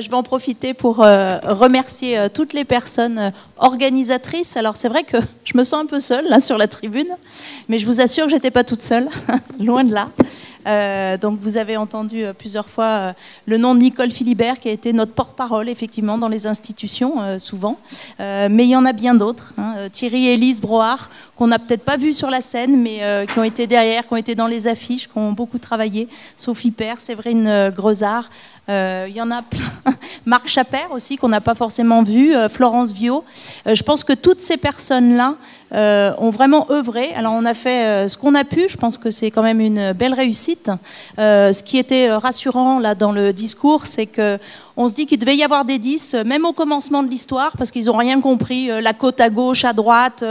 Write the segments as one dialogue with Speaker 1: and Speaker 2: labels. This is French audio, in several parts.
Speaker 1: je vais en profiter pour remercier toutes les personnes organisatrices. Alors c'est vrai que je me sens un peu seule là sur la tribune, mais je vous assure que j'étais pas toute seule, loin de là. Donc vous avez entendu plusieurs fois le nom de Nicole Philibert qui a été notre porte-parole effectivement dans les institutions souvent, mais il y en a bien d'autres, hein. Thierry et Élise Broard qu'on n'a peut-être pas vu sur la scène, mais qui ont été derrière, qui ont été dans les affiches, qui ont beaucoup travaillé. Sophie Père, Séverine Grezard, il y en a plein. Marc Chappert aussi, qu'on n'a pas forcément vu, Florence Viau. Je pense que toutes ces personnes-là ont vraiment œuvré. Alors on a fait ce qu'on a pu, je pense que c'est quand même une belle réussite. Ce qui était rassurant là dans le discours, c'est que on se dit qu'il devait y avoir des 10, même au commencement de l'histoire, parce qu'ils n'ont rien compris. La côte à gauche, à droite,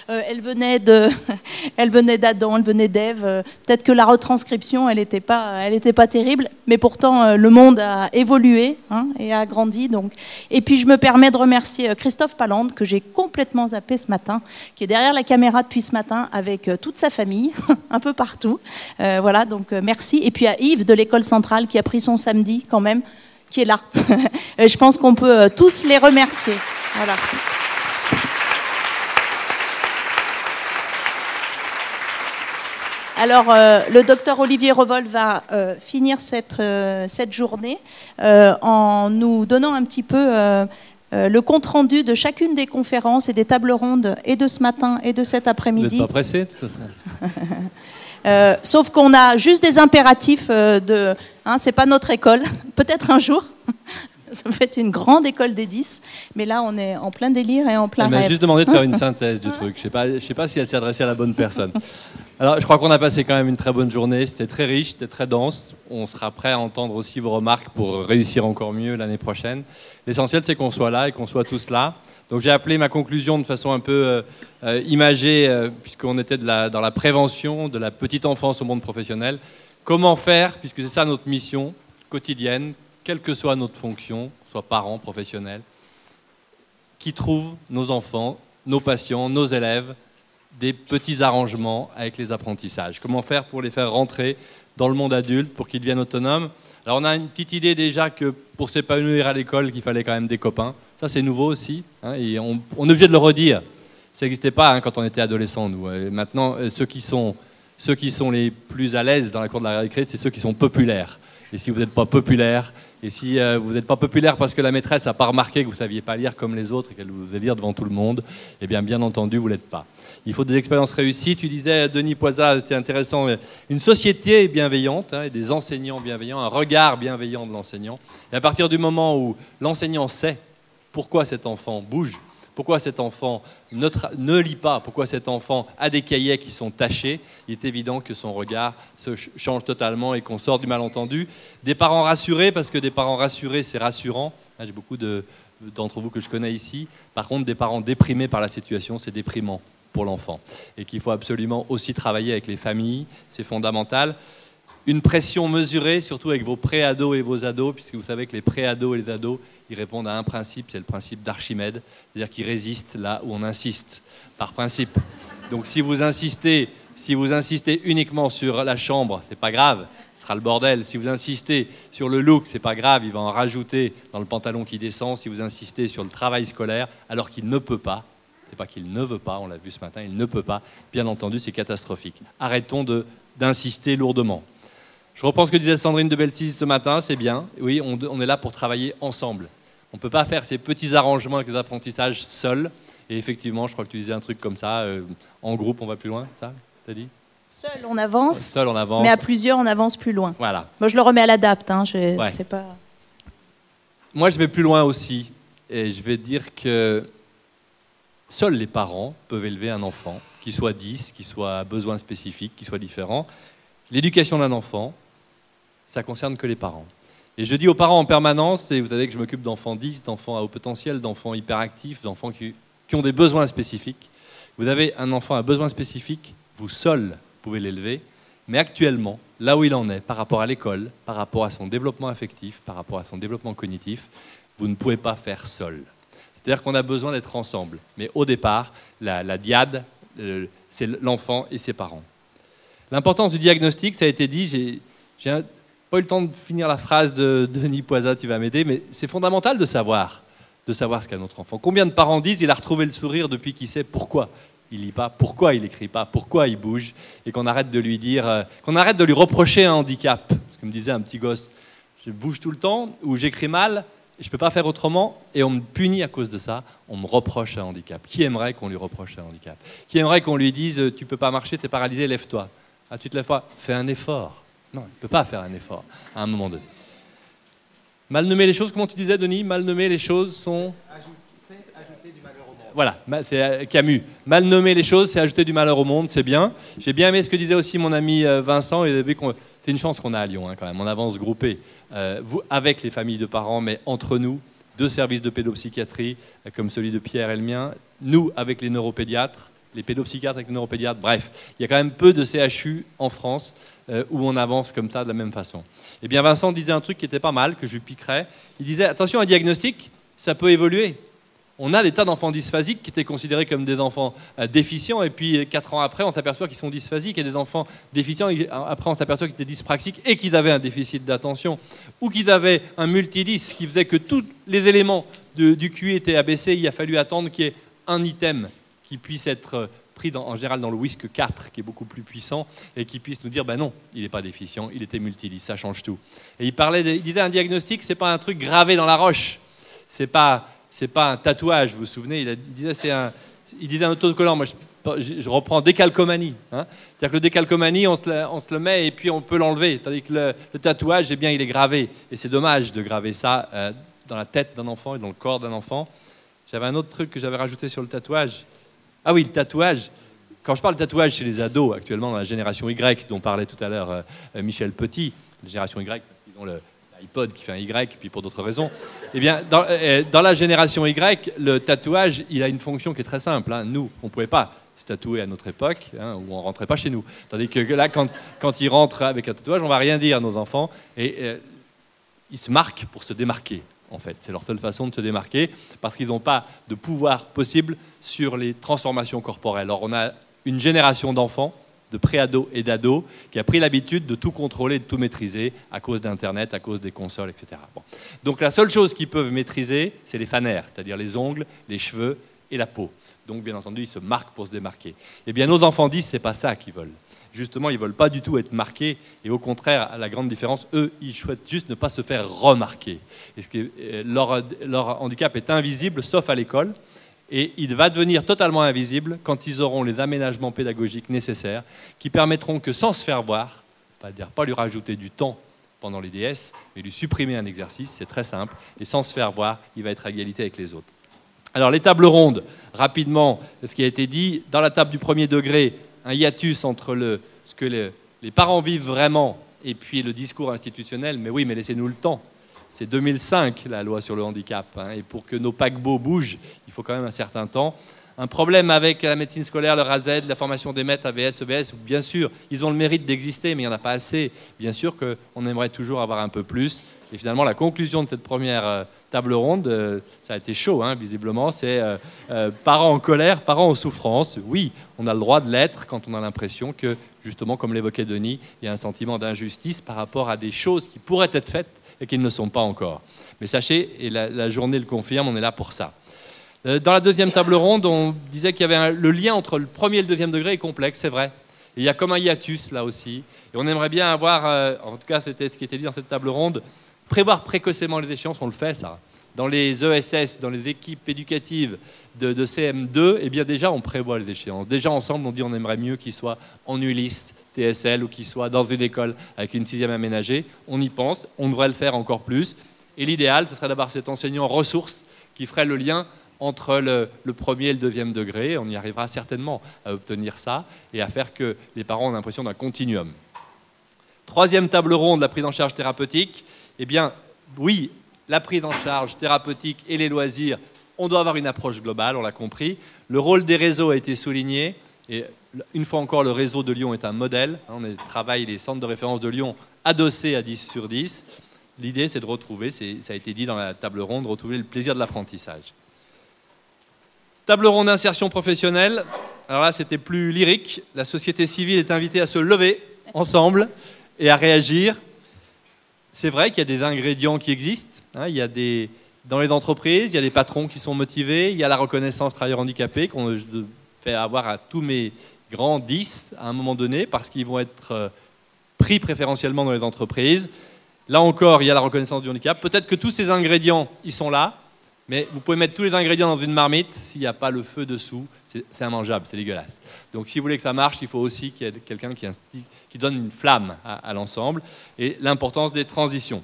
Speaker 1: elle venait d'Adam, elle venait d'Ève. Peut-être que la retranscription, elle n'était pas terrible, mais pourtant le monde a évolué, hein, et a grandi. Donc. Et puis je me permets de remercier Christophe Palande, que j'ai complètement zappé ce matin, qui est derrière la caméra depuis ce matin, avec toute sa famille, un peu partout. Voilà, donc merci. Et puis à Yves de l'École Centrale, qui a pris son samedi quand même, qui est là. Je pense qu'on peut tous les remercier. Voilà. Alors, le docteur Olivier Revol va finir cette journée en nous donnant un petit peu le compte-rendu de chacune des conférences et des tables rondes, et de ce matin et de cet après-midi.
Speaker 2: Vous n'êtes pas pressé, de toute façon.
Speaker 1: Sauf qu'on a juste des impératifs hein, c'est pas notre école, peut-être un jour. Ça peut être une grande école des 10, mais là on est en plein délire et en plein rêve.
Speaker 2: Elle m'a juste demandé de faire une synthèse du truc. Je sais pas si elle s'est adressée à la bonne personne. Alors je crois qu'on a passé quand même une très bonne journée. C'était très riche, c'était très dense. On sera prêt à entendre aussi vos remarques pour réussir encore mieux l'année prochaine. L'essentiel c'est qu'on soit là et qu'on soit tous là. Donc j'ai appelé ma conclusion de façon un peu imagée, puisqu'on était dans la prévention de la petite enfance au monde professionnel. Comment faire, puisque c'est ça notre mission quotidienne, quelle que soit notre fonction, soit parents, professionnels, qui trouvent nos enfants, nos patients, nos élèves, des petits arrangements avec les apprentissages. Comment faire pour les faire rentrer dans le monde adulte, pour qu'ils deviennent autonomes. Alors on a une petite idée déjà que pour s'épanouir à l'école, qu'il fallait quand même des copains. Ça c'est nouveau aussi, hein, et on est obligé de le redire. Ça n'existait pas hein, quand on était adolescent, nous. Et maintenant, ceux qui sont les plus à l'aise dans la cour de la récré, c'est ceux qui sont populaires. Et si vous n'êtes pas populaire, et si vous n'êtes pas populaire parce que la maîtresse n'a pas remarqué que vous ne saviez pas lire comme les autres et qu'elle vous faisait lire devant tout le monde, eh bien entendu, vous ne l'êtes pas. Il faut des expériences réussies. Tu disais, Denis Poisat, c'était intéressant, une société bienveillante, hein, et des enseignants bienveillants, un regard bienveillant de l'enseignant. Et à partir du moment où l'enseignant sait pourquoi cet enfant bouge, pourquoi cet enfant ne lit pas, pourquoi cet enfant a des cahiers qui sont tachés, il est évident que son regard se change totalement et qu'on sort du malentendu. Des parents rassurés, parce que des parents rassurés, c'est rassurant. J'ai beaucoup d'entre vous que je connais ici. Par contre, des parents déprimés par la situation, c'est déprimant pour l'enfant. Et qu'il faut absolument aussi travailler avec les familles, c'est fondamental. Une pression mesurée, surtout avec vos pré-ados et vos ados, puisque vous savez que les pré-ados et les ados, ils répondent à un principe, c'est le principe d'Archimède, c'est-à-dire qu'ils résistent là où on insiste, par principe. Donc si vous insistez uniquement sur la chambre, c'est pas grave, ce sera le bordel. Si vous insistez sur le look, c'est pas grave, il va en rajouter dans le pantalon qui descend. Si vous insistez sur le travail scolaire, alors qu'il ne peut pas, c'est pas qu'il ne veut pas, on l'a vu ce matin, il ne peut pas, bien entendu, c'est catastrophique. Arrêtons d'insister lourdement. Je reprends ce que disait Sandrine de Belsis ce matin, c'est bien. Oui, on est là pour travailler ensemble. On ne peut pas faire ces petits arrangements avec les apprentissages seuls. Et effectivement, je crois que tu disais un truc comme ça, en groupe, on va plus loin, ça, t'as dit ?
Speaker 1: Seul, on avance.
Speaker 2: Seul, on avance.
Speaker 1: Mais à plusieurs, on avance plus loin.
Speaker 2: Voilà.
Speaker 1: Moi, je le remets à l'adapt. Hein,
Speaker 2: ouais.
Speaker 1: C'est pas...
Speaker 2: Moi, je vais plus loin aussi. Et je vais dire que seuls les parents peuvent élever un enfant, qui soit 10, qui soit à besoins spécifiques, qui soit différent. L'éducation d'un enfant, ça concerne que les parents. Et je dis aux parents en permanence, et vous savez que je m'occupe d'enfants 10, d'enfants à haut potentiel, d'enfants hyperactifs, d'enfants qui ont des besoins spécifiques. Vous avez un enfant à besoins spécifiques, vous seul pouvez l'élever, mais actuellement, là où il en est, par rapport à l'école, par rapport à son développement affectif, par rapport à son développement cognitif, vous ne pouvez pas faire seul. C'est-à-dire qu'on a besoin d'être ensemble. Mais au départ, la diade, c'est l'enfant et ses parents. L'importance du diagnostic, ça a été dit, pas eu le temps de finir la phrase de Denis Poisa, tu vas m'aider, mais c'est fondamental de savoir ce qu'a notre enfant. Combien de parents disent il a retrouvé le sourire depuis qu'il sait pourquoi il lit pas, pourquoi il écrit pas, pourquoi il bouge, et qu'on arrête de lui dire, qu'on arrête de lui reprocher un handicap. Parce que me disait un petit gosse, je bouge tout le temps, ou j'écris mal, je ne peux pas faire autrement, et on me punit à cause de ça, on me reproche un handicap. Qui aimerait qu'on lui reproche un handicap? Qui aimerait qu'on lui dise, tu ne peux pas marcher, tu es paralysé, lève-toi. Ah, tu te lèves pas, fais un effort. Non, il ne peut pas faire un effort à un moment donné. Mal nommer les choses, comment tu disais, Denis? Mal nommer les choses sont...
Speaker 3: Ajouter du malheur au monde.
Speaker 2: Voilà, c'est Camus. Mal nommer les choses, c'est ajouter du malheur au monde, c'est bien. J'ai bien aimé ce que disait aussi mon ami Vincent. C'est une chance qu'on a à Lyon, hein, quand même. On avance groupé, avec les familles de parents, mais entre nous, 2 services de pédopsychiatrie, comme celui de Pierre et le mien, nous avec les neuropédiatres, les pédopsychiatres avec les neuropédiatres, bref. Il y a quand même peu de CHU en France où on avance comme ça de la même façon. Eh bien, Vincent disait un truc qui était pas mal, que je lui piquerais. Il disait, attention, un diagnostic, ça peut évoluer. On a des tas d'enfants dysphasiques qui étaient considérés comme des enfants déficients, et puis 4 ans après, on s'aperçoit qu'ils sont dysphasiques, et des enfants déficients, après on s'aperçoit qu'ils étaient dyspraxiques et qu'ils avaient un déficit d'attention, ou qu'ils avaient un multidys qui faisait que tous les éléments du QI étaient abaissés. Il a fallu attendre qu'il y ait un item qui puisse être pris en général dans le WISC 4, qui est beaucoup plus puissant, et qui puisse nous dire, ben non, il n'est pas déficient, il était multidys, ça change tout. Et il disait, un diagnostic, c'est pas un truc gravé dans la roche, c'est pas un tatouage, vous vous souvenez, il disait un autocollant, moi je reprends décalcomanie. Hein. C'est-à-dire que le décalcomanie, on se le met et puis on peut l'enlever, tandis que le tatouage, eh bien, il est gravé. Et c'est dommage de graver ça dans la tête d'un enfant et dans le corps d'un enfant. J'avais un autre truc que j'avais rajouté sur le tatouage. Ah oui, le tatouage. Quand je parle de tatouage chez les ados, actuellement dans la génération Y, dont parlait tout à l'heure Michel Petit, la génération Y, parce qu'ils ont l'iPod qui fait un Y, puis pour d'autres raisons, eh bien, dans la génération Y, le tatouage, il a une fonction qui est très simple. Hein. Nous, on ne pouvait pas se tatouer à notre époque, hein, où on ne rentrait pas chez nous. Tandis que là, quand ils rentrent avec un tatouage, on ne va rien dire à nos enfants, et ils se marquent pour se démarquer. En fait, c'est leur seule façon de se démarquer, parce qu'ils n'ont pas de pouvoir possible sur les transformations corporelles. Alors, on a une génération d'enfants, de pré-ados et d'ados, qui a pris l'habitude de tout contrôler, de tout maîtriser, à cause d'Internet, à cause des consoles, etc. Bon. Donc, la seule chose qu'ils peuvent maîtriser, c'est les fanères, c'est-à-dire les ongles, les cheveux et la peau. Donc, bien entendu, ils se marquent pour se démarquer. Eh bien, nos enfants disent, c'est pas ça qu'ils veulent. Justement, ils ne veulent pas du tout être marqués, et au contraire, à la grande différence, eux, ils souhaitent juste ne pas se faire remarquer. Leur handicap est invisible, sauf à l'école, et il va devenir totalement invisible quand ils auront les aménagements pédagogiques nécessaires, qui permettront que, sans se faire voir, pas lui rajouter du temps pendant les DS, mais lui supprimer un exercice, c'est très simple, et sans se faire voir, il va être à égalité avec les autres. Alors, les tables rondes, rapidement, ce qui a été dit, dans la table du premier degré, un hiatus entre ce que les parents vivent vraiment et puis le discours institutionnel. Mais oui, mais laissez-nous le temps. C'est 2005, la loi sur le handicap. Hein, et pour que nos paquebots bougent, il faut quand même un certain temps. Un problème avec la médecine scolaire, le RASED, la formation des maîtres, AVS, EVS, bien sûr, ils ont le mérite d'exister, mais il n'y en a pas assez. Bien sûr qu'on aimerait toujours avoir un peu plus. Et finalement, la conclusion de cette première table ronde, ça a été chaud, hein, visiblement, c'est parents en colère, parents en souffrance. Oui, on a le droit de l'être quand on a l'impression que, justement, comme l'évoquait Denis, il y a un sentiment d'injustice par rapport à des choses qui pourraient être faites et qui ne le sont pas encore. Mais sachez, et la journée le confirme, on est là pour ça. Dans la deuxième table ronde, on disait qu'il y avait le lien entre le premier et le deuxième degré est complexe, c'est vrai. Et il y a comme un hiatus là aussi. Et on aimerait bien avoir, en tout cas c'était ce qui était dit dans cette table ronde, prévoir précocement les échéances, on le fait ça. Dans les ESS, dans les équipes éducatives de CM2, eh bien déjà on prévoit les échéances. Déjà ensemble on dit on aimerait mieux qu'ils soient en Ulysse, TSL ou qu'ils soient dans une école avec une 6e aménagée. On y pense, on devrait le faire encore plus. Et l'idéal, ce serait d'avoir cet enseignant ressource qui ferait le lien entre le premier et le deuxième degré. On y arrivera certainement à obtenir ça et à faire que les parents ont l'impression d'un continuum. Troisième table ronde, la prise en charge thérapeutique. Eh bien, oui, la prise en charge thérapeutique et les loisirs, on doit avoir une approche globale, on l'a compris. Le rôle des réseaux a été souligné. Et une fois encore, le réseau de Lyon est un modèle. On travaille les centres de référence de Lyon adossés à 10 sur 10. L'idée, c'est de retrouver, ça a été dit dans la table ronde, de retrouver le plaisir de l'apprentissage. Table ronde d'insertion professionnelle. Alors là, c'était plus lyrique. La société civile est invitée à se lever ensemble et à réagir. c'est vrai qu'il y a des ingrédients qui existent. Hein, il y a dans les entreprises, il y a des patrons qui sont motivés, il y a la reconnaissance travailleurs handicapés qu'on fait avoir à tous mes grands 10 à un moment donné parce qu'ils vont être pris préférentiellement dans les entreprises. Là encore, il y a la reconnaissance du handicap. Peut-être que tous ces ingrédients, ils sont là, mais vous pouvez mettre tous les ingrédients dans une marmite, s'il n'y a pas le feu dessous, c'est immangeable, c'est dégueulasse. Donc si vous voulez que ça marche, il faut aussi qu'il y ait quelqu'un qui donne une flamme à l'ensemble, et l'importance des transitions.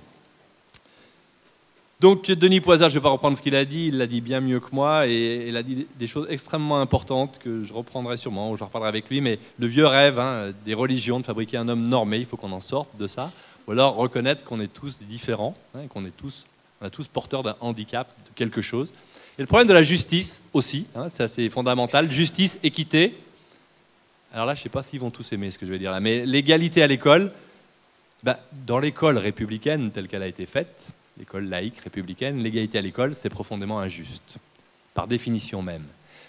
Speaker 2: Donc Denis Poisat, je ne vais pas reprendre ce qu'il a dit, il l'a dit bien mieux que moi, et il a dit des choses extrêmement importantes que je reprendrai sûrement, ou je reparlerai avec lui, mais le vieux rêve des religions de fabriquer un homme normé, il faut qu'on en sorte de ça, ou alors reconnaître qu'on est tous différents, qu'on est tous porteurs d'un handicap, de quelque chose. Et le problème de la justice aussi, c'est assez fondamental, justice, équité. Alors là, je ne sais pas s'ils vont tous aimer ce que je vais dire là, mais l'égalité à l'école, dans l'école républicaine telle qu'elle a été faite, l'école laïque républicaine, l'égalité à l'école, c'est profondément injuste, par définition même.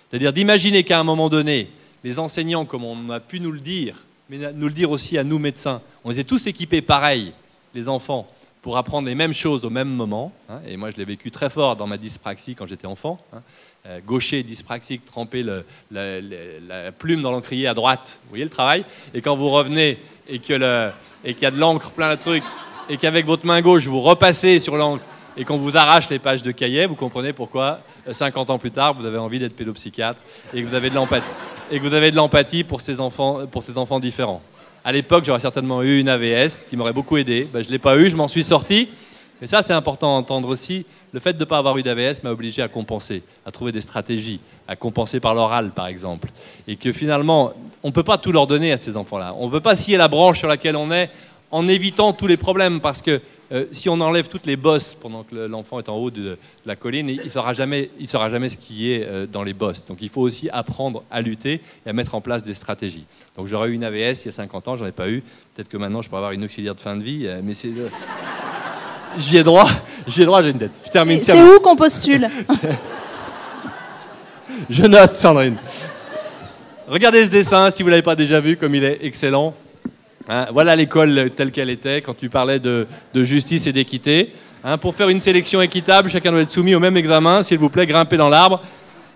Speaker 2: C'est-à-dire d'imaginer qu'à un moment donné, les enseignants, comme on a pu nous le dire, mais nous le dire aussi à nous médecins, on était tous équipés pareil, les enfants, pour apprendre les mêmes choses au même moment. Et moi, je l'ai vécu très fort dans ma dyspraxie quand j'étais enfant. Gaucher, dyspraxique, tremper la plume dans l'encrier à droite, vous voyez le travail. Et quand vous revenez et qu'il y a de l'encre plein de trucs, et qu'avec votre main gauche, vous repassez sur l'encre, et qu'on vous arrache les pages de cahier, vous comprenez pourquoi, 50 ans plus tard, vous avez envie d'être pédopsychiatre, et que vous avez de l'empathie pour ces enfants différents. À l'époque, j'aurais certainement eu une AVS qui m'aurait beaucoup aidé. Je ne l'ai pas eu, je m'en suis sorti. Mais ça, c'est important à entendre aussi. Le fait de ne pas avoir eu d'AVS m'a obligé à compenser, à trouver des stratégies, à compenser par l'oral, par exemple. Et que finalement, on ne peut pas tout leur donner à ces enfants-là. On ne peut pas scier la branche sur laquelle on est en évitant tous les problèmes. Parce que si on enlève toutes les bosses pendant que l'enfant est en haut de la colline, il ne saura jamais skier dans les bosses. Donc il faut aussi apprendre à lutter et à mettre en place des stratégies. Donc j'aurais eu une AVS il y a 50 ans, j'en ai pas eu. Peut-être que maintenant je pourrais avoir une auxiliaire de fin de vie, mais c'est... J'y ai droit, j'ai une dette. Je termine.
Speaker 1: C'est où qu'on postule?
Speaker 2: Je note, Sandrine. Regardez ce dessin, si vous ne l'avez pas déjà vu, comme il est excellent. Voilà l'école telle qu'elle était, quand tu parlais de justice et d'équité. Pour faire une sélection équitable, chacun doit être soumis au même examen, s'il vous plaît, grimper dans l'arbre.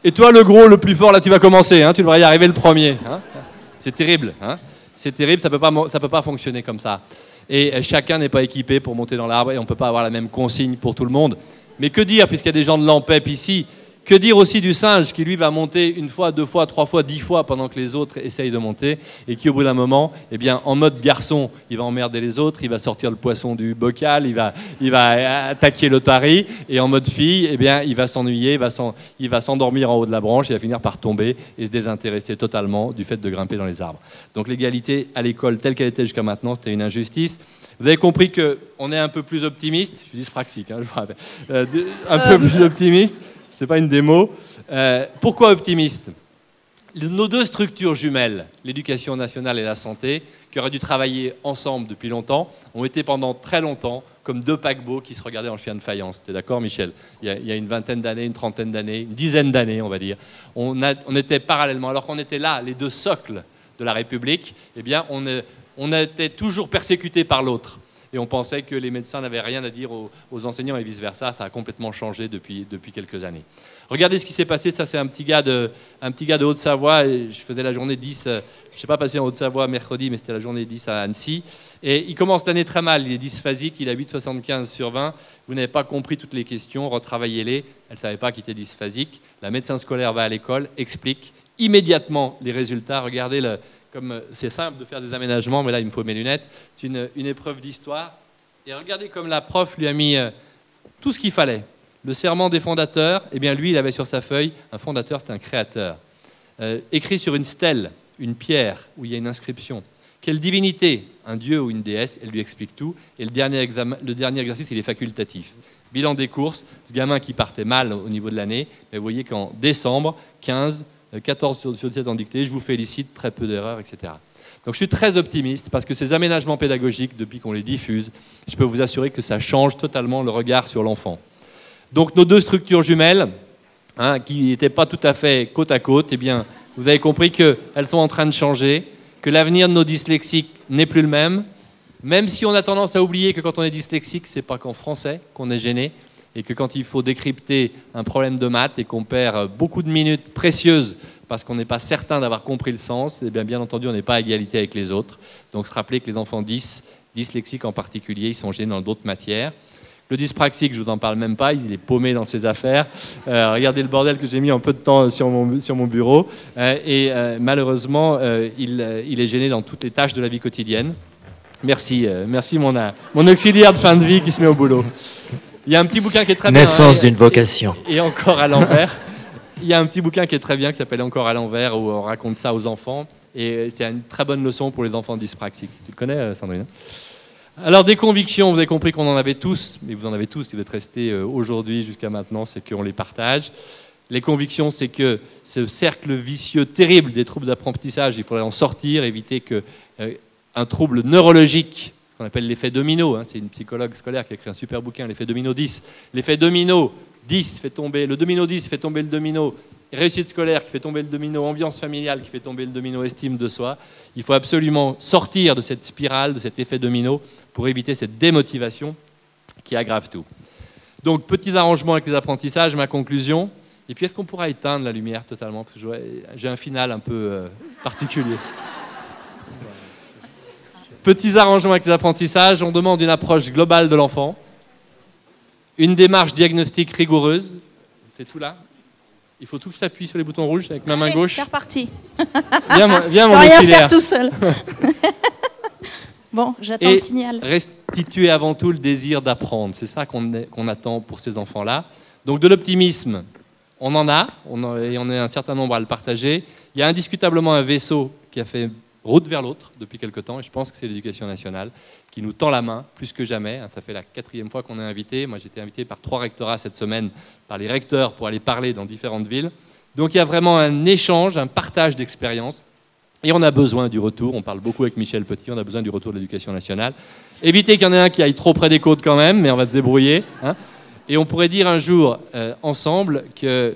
Speaker 2: Et toi, le gros, le plus fort, là, tu vas commencer, tu devrais y arriver le premier. C'est terrible, c'est terrible, ça peut pas fonctionner comme ça. Et chacun n'est pas équipé pour monter dans l'arbre, et on ne peut pas avoir la même consigne pour tout le monde. Mais que dire, puisqu'il y a des gens de l'AMPEP ici, que dire aussi du singe qui, lui, va monter une fois, 2 fois, 3 fois, 10 fois pendant que les autres essayent de monter et qui, au bout d'un moment, en mode garçon, il va emmerder les autres, il va sortir le poisson du bocal, il va attaquer l'otarie et en mode fille, il va s'ennuyer, il va s'endormir en haut de la branche et il va finir par tomber et se désintéresser totalement du fait de grimper dans les arbres. Donc l'égalité à l'école telle qu'elle était jusqu'à maintenant, c'était une injustice. Vous avez compris qu'on est un peu plus optimiste, je suis dyspraxique, je vous rappelle, un peu plus optimiste. Ce n'est pas une démo. Pourquoi optimiste? Nos 2 structures jumelles, l'éducation nationale et la santé, qui auraient dû travailler ensemble depuis longtemps, ont été pendant très longtemps comme 2 paquebots qui se regardaient en chien de faïence. Tu es d'accord, Michel? Il y a une vingtaine d'années, une trentaine d'années, une dizaine d'années, on va dire. On était parallèlement, alors qu'on était là, les 2 socles de la République, on était toujours persécutés par l'autre. Et on pensait que les médecins n'avaient rien à dire aux enseignants et vice-versa. Ça a complètement changé depuis quelques années. Regardez ce qui s'est passé. Ça, c'est un petit gars de Haute-Savoie. Je faisais la journée 10. Je ne suis pas passé en Haute-Savoie mercredi, mais c'était la journée 10 à Annecy. Et il commence l'année très mal. Il est dysphasique. Il a 8,75 sur 20. Vous n'avez pas compris toutes les questions. Retravaillez-les. Elle ne savait pas qu'il était dysphasique. La médecin scolaire va à l'école, explique immédiatement les résultats. Regardez comme c'est simple de faire des aménagements, mais là, il me faut mes lunettes. C'est une épreuve d'histoire. Et regardez comme la prof lui a mis tout ce qu'il fallait. Le serment des fondateurs, lui, il avait sur sa feuille, un fondateur, c'est un créateur. Écrit sur une stèle, une pierre, où il y a une inscription. Quelle divinité? Un dieu ou une déesse? Elle lui explique tout. Et le dernier exercice, il est facultatif. Bilan des courses, ce gamin qui partait mal au niveau de l'année, mais vous voyez qu'en décembre, 14 sur 17 en dictée, je vous félicite, très peu d'erreurs, etc. Donc je suis très optimiste parce que ces aménagements pédagogiques, depuis qu'on les diffuse, je peux vous assurer que ça change totalement le regard sur l'enfant. Donc nos 2 structures jumelles, qui n'étaient pas tout à fait côte à côte, vous avez compris qu'elles sont en train de changer, que l'avenir de nos dyslexiques n'est plus le même, Même si on a tendance à oublier que quand on est dyslexique, c'est pas qu'en français qu'on est gêné, et que quand il faut décrypter un problème de maths et qu'on perd beaucoup de minutes précieuses parce qu'on n'est pas certain d'avoir compris le sens, eh bien entendu, on n'est pas à égalité avec les autres. Donc se rappeler que les enfants dyslexiques en particulier, ils sont gênés dans d'autres matières. Le dyspraxique, je ne vous en parle même pas, il est paumé dans ses affaires. Regardez le bordel que j'ai mis en peu de temps sur mon bureau. Malheureusement, il est gêné dans toutes les tâches de la vie quotidienne. Merci mon auxiliaire de fin de vie qui se met au boulot. Il y a un petit bouquin qui est très bien.
Speaker 4: Naissance d'une vocation.
Speaker 2: Et encore à l'envers. Il y a un petit bouquin qui est très bien, qui s'appelle Encore à l'envers, où on raconte ça aux enfants. Et c'est une très bonne leçon pour les enfants dyspraxiques. Tu le connais, Sandrine? Alors, des convictions, vous avez compris qu'on en avait tous, mais vous en avez tous si vous êtes restés aujourd'hui jusqu'à maintenant, c'est qu'on les partage. Les convictions, c'est que ce cercle vicieux terrible des troubles d'apprentissage, il faudrait en sortir, éviter qu'un trouble neurologique, ce qu'on appelle l'effet domino, c'est une psychologue scolaire qui a écrit un super bouquin, l'effet domino 10. L'effet domino 10 fait tomber, le domino 10 fait tomber le domino réussite scolaire qui fait tomber le domino ambiance familiale qui fait tomber le domino estime de soi. Il faut absolument sortir de cette spirale, de cet effet domino pour éviter cette démotivation qui aggrave tout. Donc, petits arrangements avec les apprentissages, ma conclusion. Et puis, est-ce qu'on pourra éteindre la lumière totalement? Parce que j'ai un final un peu particulier. Petits arrangements avec les apprentissages, on demande une approche globale de l'enfant, une démarche diagnostique rigoureuse, c'est tout là. Il faut tout que s'appuie sur les boutons rouges avec ma main gauche.
Speaker 1: C'est reparti.
Speaker 2: Viens mon
Speaker 1: rien
Speaker 2: auxiliaire.
Speaker 1: faire tout seul. Bon, j'attends le signal.
Speaker 2: Restituer avant tout le désir d'apprendre. C'est ça qu'on attend pour ces enfants-là. Donc de l'optimisme, on en a, et on est un certain nombre à le partager. Il y a indiscutablement un vaisseau qui a fait route vers l'autre depuis quelque temps, et je pense que c'est l'Éducation nationale qui nous tend la main plus que jamais. Ça fait la 4e fois qu'on est invité. Moi, j'ai été invité par 3 rectorats cette semaine, par les recteurs pour aller parler dans différentes villes. Donc il y a vraiment un échange, un partage d'expériences. Et on a besoin du retour. On parle beaucoup avec Michel Petit, on a besoin du retour de l'Éducation nationale. Éviter qu'il y en ait un qui aille trop près des côtes quand même, mais on va se débrouiller. Et on pourrait dire un jour, ensemble, que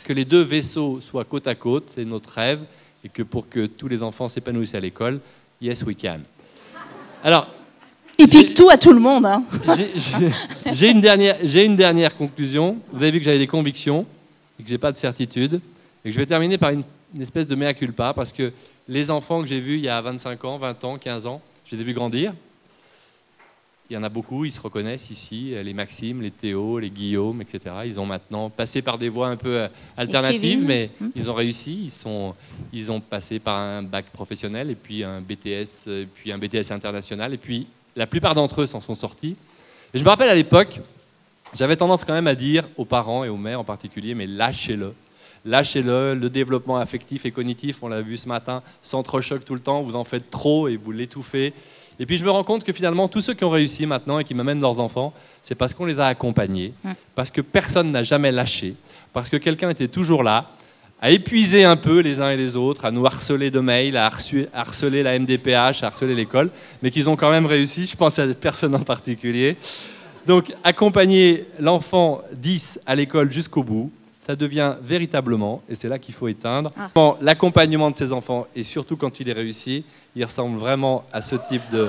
Speaker 2: les deux vaisseaux soient côte à côte. C'est notre rêve. Et que pour que tous les enfants s'épanouissent à l'école, yes we can. Alors,
Speaker 1: il pique tout à tout le monde.
Speaker 2: J'ai une dernière conclusion. Vous avez vu que j'avais des convictions et que je n'ai pas de certitude. Et que je vais terminer par une espèce de mea culpa, parce que les enfants que j'ai vus il y a 25 ans, 20 ans, 15 ans, je les ai vus grandir. Il y en a beaucoup, ils se reconnaissent ici, les Maxime, les Théo, les Guillaume, etc. Ils ont maintenant passé par des voies un peu alternatives, mais ils ont réussi. Ils ont passé par un bac professionnel, et puis un BTS international, et puis la plupart d'entre eux s'en sont sortis. Et je me rappelle à l'époque, j'avais tendance quand même à dire aux parents et aux mères en particulier, mais lâchez-le. Lâchez-le, le développement affectif et cognitif, on l'a vu ce matin, s'entrechoque tout le temps, vous en faites trop et vous l'étouffez. Et puis je me rends compte que finalement, tous ceux qui ont réussi maintenant et qui m'amènent leurs enfants, c'est parce qu'on les a accompagnés, parce que personne n'a jamais lâché, parce que quelqu'un était toujours là, à épuiser un peu les uns et les autres, à nous harceler de mails, à harceler la MDPH, à harceler l'école, mais qu'ils ont quand même réussi, je pense à des personnes en particulier. Donc accompagner l'enfant 10 à l'école jusqu'au bout, ça devient véritablement, et c'est là qu'il faut éteindre, l'accompagnement de ces enfants, et surtout quand il est réussi, il ressemble vraiment à ce type de,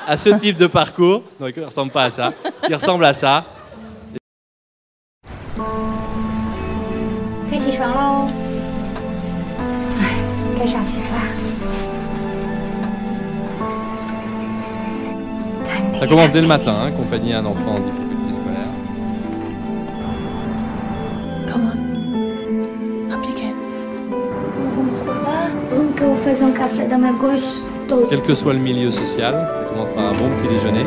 Speaker 2: à ce type de parcours. Non, il ne ressemble pas à ça, il ressemble à ça.
Speaker 5: 该起床喽，该上学啦。
Speaker 2: Ça commence dès le matin, accompagner un enfant en difficulté scolaire.
Speaker 6: Comment Impliqué.
Speaker 2: Quel que soit le milieu social, ça commence par un bon petit déjeuner.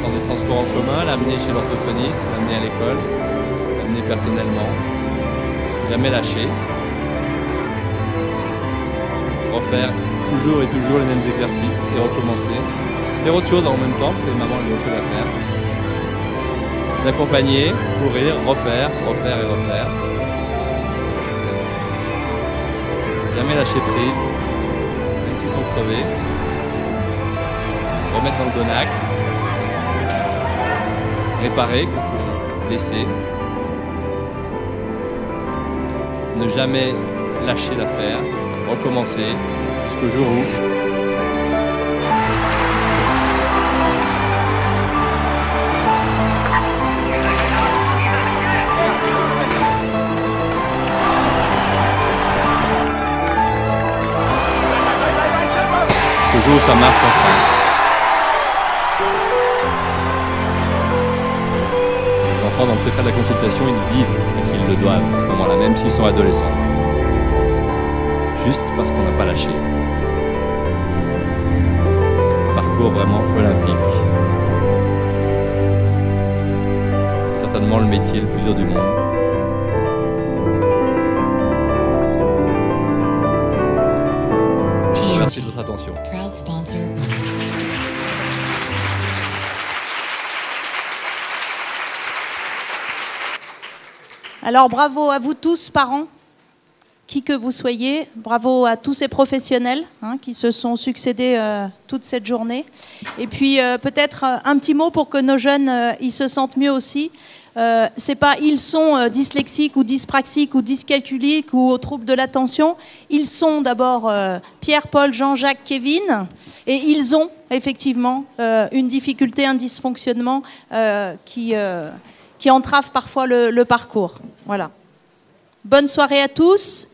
Speaker 2: Dans des transports en commun, l'amener chez l'orthophoniste, l'amener à l'école, l'amener personnellement, jamais lâcher. Refaire toujours et toujours les mêmes exercices et recommencer. Faire autre chose en même temps, parce que les mamans ont autre chose à faire. D'accompagner, courir, refaire, refaire et refaire. Jamais lâcher prise, même s'ils sont crevés. Remettre dans le bon axe. Réparer quand c'est blessé. Ne jamais lâcher l'affaire. Recommencer jusqu'au jour où jour ça marche enfin. Les enfants, dans le secret de la consultation, ils vivent qu'ils le doivent à ce moment-là, même s'ils sont adolescents. Juste parce qu'on n'a pas lâché. Un parcours vraiment olympique. C'est certainement le métier le plus dur du monde. Merci de votre attention.
Speaker 4: Proud sponsor.
Speaker 1: Alors bravo à vous tous, parents, qui que vous soyez. Bravo à tous ces professionnels qui se sont succédés toute cette journée. Et puis peut-être un petit mot pour que nos jeunes ils se sentent mieux aussi. C'est pas ils sont dyslexiques ou dyspraxiques ou dyscalculiques ou aux troubles de l'attention. Ils sont d'abord Pierre, Paul, Jean-Jacques, Kevin, et ils ont effectivement une difficulté, un dysfonctionnement qui entrave parfois le parcours. Voilà. Bonne soirée à tous.